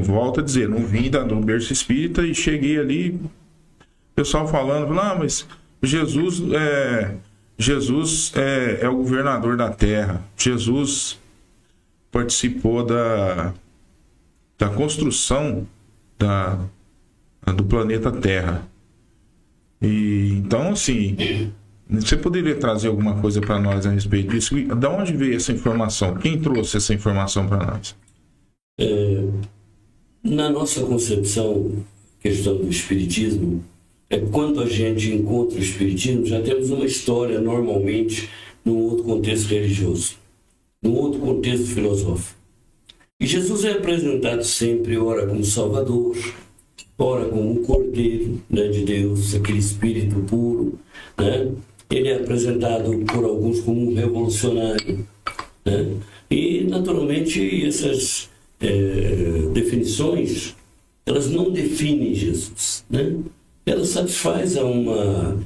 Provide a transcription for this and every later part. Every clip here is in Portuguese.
volto a dizer, não vim do berço espírita e cheguei ali, o pessoal falando, mas Jesus é o governador da terra. Jesus participou da construção do planeta Terra. E então, assim, você poderia trazer alguma coisa para nós a respeito disso? De onde veio essa informação? Quem trouxe essa informação para nós? Na nossa concepção, questão do espiritismo, quando a gente encontra o espiritismo, já temos uma história normalmente num outro contexto religioso, num outro contexto filosófico. E Jesus é apresentado sempre, ora como Salvador, ora como um Cordeiro, né, de Deus, aquele Espírito puro, né? Ele é apresentado por alguns como um revolucionário, né? E, naturalmente, essas definições, elas não definem Jesus, né? Elas satisfazem uma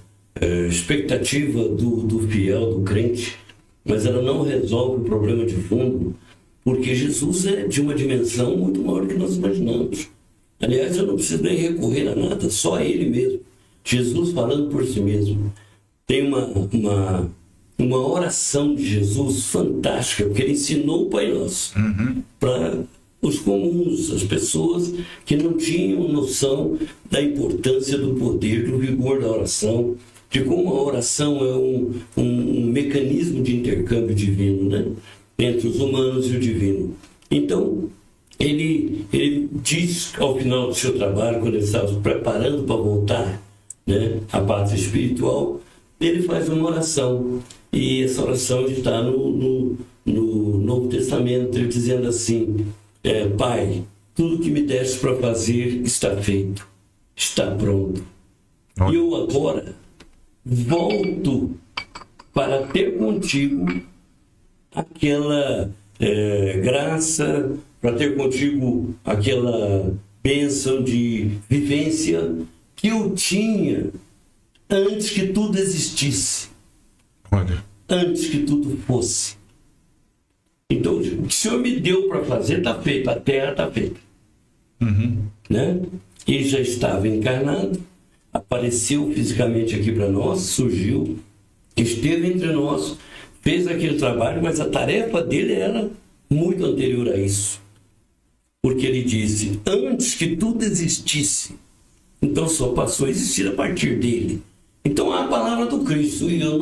expectativa do fiel, do crente, mas ela não resolve o problema de fundo, porque Jesus é de uma dimensão muito maior do que nós imaginamos. Aliás, eu não preciso nem recorrer a nada, só a Ele mesmo. Jesus falando por si mesmo. Tem uma oração de Jesus fantástica, porque Ele ensinou o Pai Nosso para os comuns, as pessoas que não tinham noção da importância do poder, do vigor da oração, de como a oração é um mecanismo de intercâmbio divino, né? Entre os humanos e o divino. Então, ele diz ao final do seu trabalho, quando ele estava se preparando para voltar, né, à pátria espiritual, ele faz uma oração. E essa oração está no Novo Testamento, ele dizendo assim: Pai, tudo que me deste para fazer está feito, está pronto. E eu agora volto para ter contigo aquela graça, para ter contigo aquela bênção de vivência que eu tinha antes que tudo existisse. Olha. Antes que tudo fosse. Então, o que o Senhor me deu para fazer está feito, a terra está feita. Né? Ele já estava encarnado, apareceu fisicamente aqui para nós, surgiu, esteve entre nós, fez aquele trabalho, mas a tarefa dele era muito anterior a isso. Porque ele disse, antes que tudo existisse, então só passou a existir a partir dele. Então a palavra do Cristo, e eu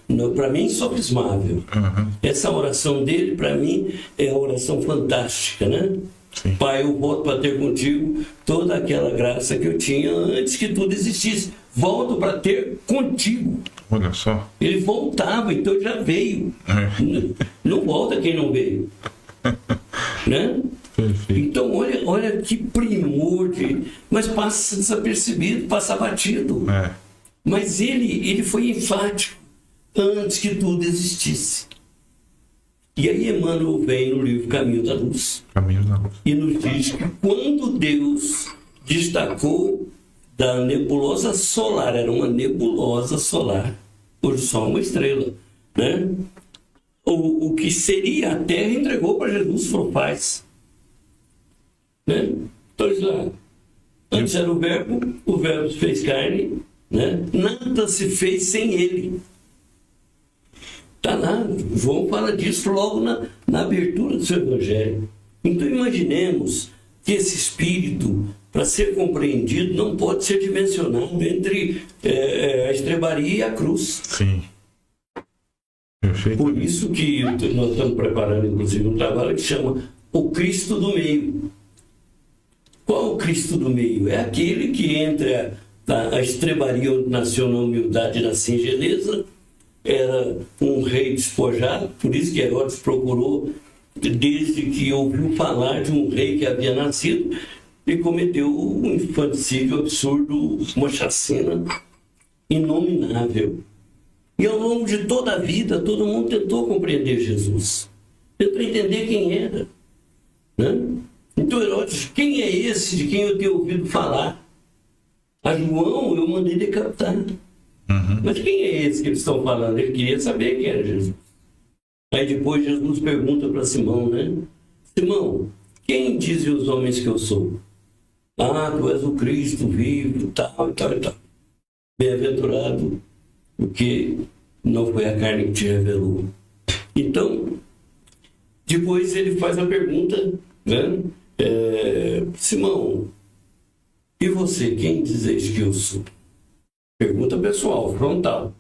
não para mim, insofismável. Essa oração dele, para mim, é a oração fantástica, né? Sim. Pai, eu volto para ter contigo toda aquela graça que eu tinha antes que tudo existisse. Volto para ter contigo. Olha só. Ele voltava, então já veio. Não volta quem não veio. Né? Perfeito. Então, olha que primor, mas passa desapercebido, passa batido. Mas ele foi enfático antes que tudo existisse. E aí Emmanuel vem no livro Caminho da Luz. Caminho da Luz. E nos diz que quando Deus destacou da nebulosa solar, era uma nebulosa solar, hoje só uma estrela, né? O que seria a Terra entregou para Jesus, falou, faz. Né? Então, lá, antes era o verbo se fez carne, né? Nada se fez sem ele. Está lá, João fala disso logo na abertura do seu Evangelho. Então imaginemos que esse Espírito, para ser compreendido, não pode ser dimensionado entre a estrebaria e a cruz. Sim. Perfeito. Por isso que nós estamos preparando, inclusive, um trabalho que chama O Cristo do Meio. Qual o Cristo do Meio? É aquele que entre a estrebaria onde nasceu na humildade e na singeleza, era um rei despojado, por isso que Herodes procurou, desde que ouviu falar de um rei que havia nascido, e cometeu um infanticídio absurdo, uma chacina inominável. E ao longo de toda a vida, todo mundo tentou compreender Jesus, tentou entender quem era. Né? Então Herodes, quem é esse de quem eu tenho ouvido falar? A João eu mandei decapitar. Mas quem é esse que eles estão falando? Ele queria saber quem era Jesus. Aí depois Jesus pergunta para Simão, né? Simão, quem dizem os homens que eu sou? Ah, tu és o Cristo vivo, tal e tal e tal. Bem-aventurado, porque não foi a carne que te revelou. Então, depois ele faz a pergunta, né? Simão, e você, quem dizeis que eu sou? Pergunta pessoal, frontal.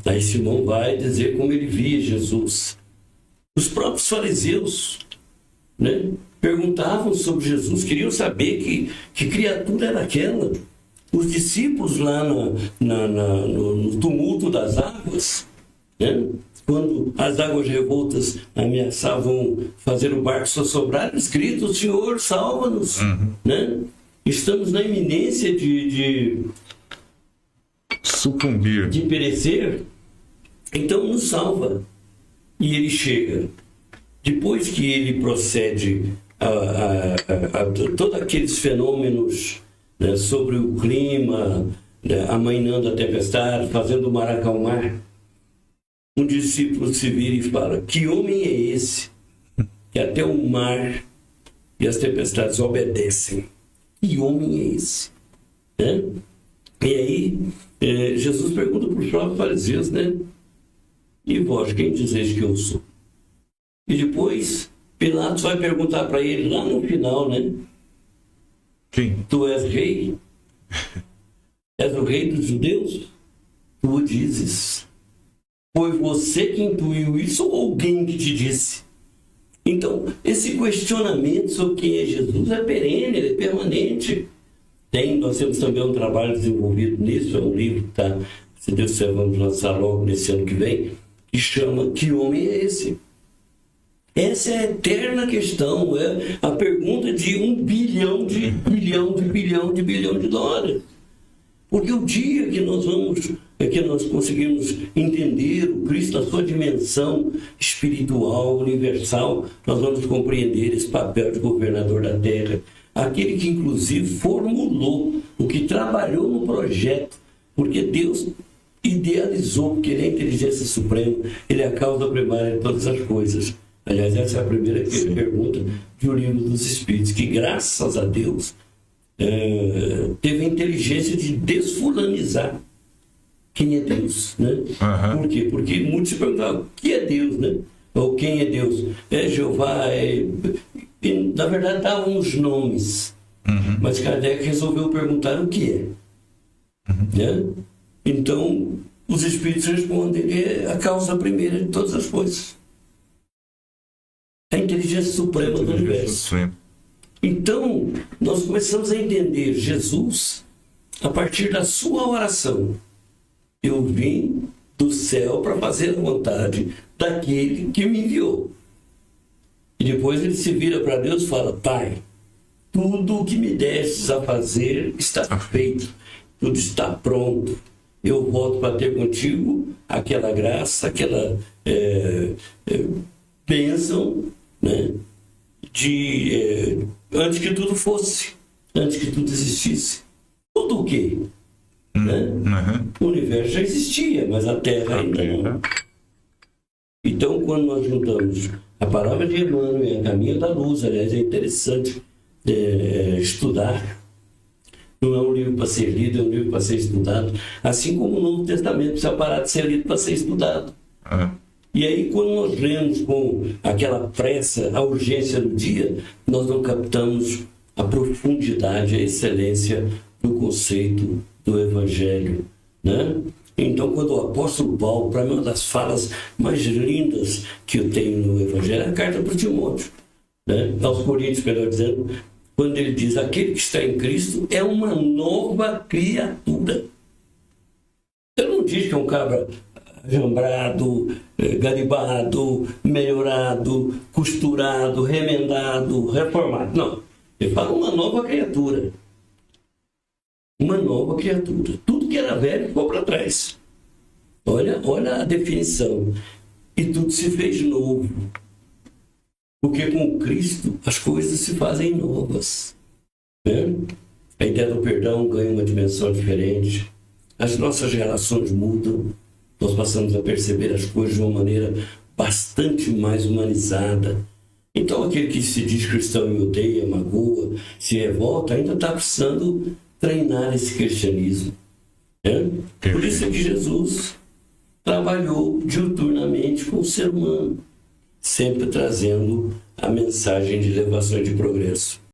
Aí Simão vai dizer como ele via Jesus. Os próprios fariseus, né, perguntavam sobre Jesus, queriam saber que criatura era aquela. Os discípulos lá no tumulto das águas, né, quando as águas revoltas ameaçavam fazer o barco sossobrar, escrito: Senhor, salva-nos. Né? Estamos na iminência de sucumbir, de perecer, então nos salva. E ele chega. Depois que ele procede a todos aqueles fenômenos, né, sobre o clima, né, amainando a tempestade, fazendo o mar acalmar, um discípulo se vira e fala: que homem é esse que até o mar e as tempestades obedecem? Que homem é esse? Né? E aí Jesus pergunta para os próprios fariseus, né? E vós, quem dizeis que eu sou? E depois Pilatos vai perguntar para ele lá no final, né? Quem? Tu és rei? És o rei dos judeus? Tu o dizes. Foi você que intuiu isso ou alguém que te disse? Então, esse questionamento sobre quem é Jesus é perene, ele é permanente. Nós temos também um trabalho desenvolvido nisso, é um livro que está, se Deus quiser, vamos lançar logo nesse ano que vem, que chama Que Homem é Esse? Essa é a eterna questão, é a pergunta de 1 bilhão de bilhão de dólares. Porque o dia que nós conseguimos entender o Cristo na sua dimensão espiritual, universal, nós vamos compreender esse papel de governador da terra. Aquele que, inclusive, formulou, o que trabalhou no projeto, porque Deus idealizou, porque Ele é a inteligência suprema, Ele é a causa primária de todas as coisas. Aliás, essa é a primeira pergunta do Livro dos Espíritos, que, graças a Deus, teve a inteligência de desfulanizar quem é Deus, né? Por quê? Porque muitos se perguntavam: o que é Deus, né? Ou quem é Deus? É Jeová, E, na verdade, davam os nomes. Mas Kardec resolveu perguntar o que é. Né? Então, os Espíritos respondem que é a causa primeira de todas as coisas. A inteligência suprema do universo. Então, nós começamos a entender Jesus a partir da sua oração. Eu vim do céu para fazer a vontade daquele que me enviou. E depois ele se vira para Deus e fala: Pai, tudo o que me destes a fazer está feito, tudo está pronto. Eu volto para ter contigo aquela graça, aquela bênção, né? Antes que tudo fosse, antes que tudo existisse. Tudo o quê? Né? O universo já existia, mas a Terra ainda não. Então, quando nós juntamos a palavra de Emmanuel e a Caminho da Luz, aliás, é interessante estudar. Não é um livro para ser lido, é um livro para ser estudado. Assim como o Novo Testamento precisa parar de ser lido para ser estudado. E aí, quando nós lemos com aquela pressa, a urgência do dia, nós não captamos a profundidade, a excelência do conceito do Evangelho, né? Então, quando o apóstolo Paulo, para mim, uma das falas mais lindas que eu tenho no Evangelho é a carta para Timóteo, né? Aos Coríntios, melhor dizendo, quando ele diz: aquele que está em Cristo é uma nova criatura. Ele não diz que é um cabra jambrado, garibado, melhorado, costurado, remendado, reformado. Não. Ele fala uma nova criatura. Uma nova criatura. Tudo que era velho ficou para trás. Olha a definição. E tudo se fez novo. Porque com Cristo as coisas se fazem novas. Né? A ideia do perdão ganha uma dimensão diferente. As nossas relações mudam. Nós passamos a perceber as coisas de uma maneira bastante mais humanizada. Então, aquele que se diz cristão e odeia, magoa, se revolta, ainda está precisando treinar esse cristianismo. Né? Por isso é que Jesus trabalhou diuturnamente com o ser humano, sempre trazendo a mensagem de elevação e de progresso.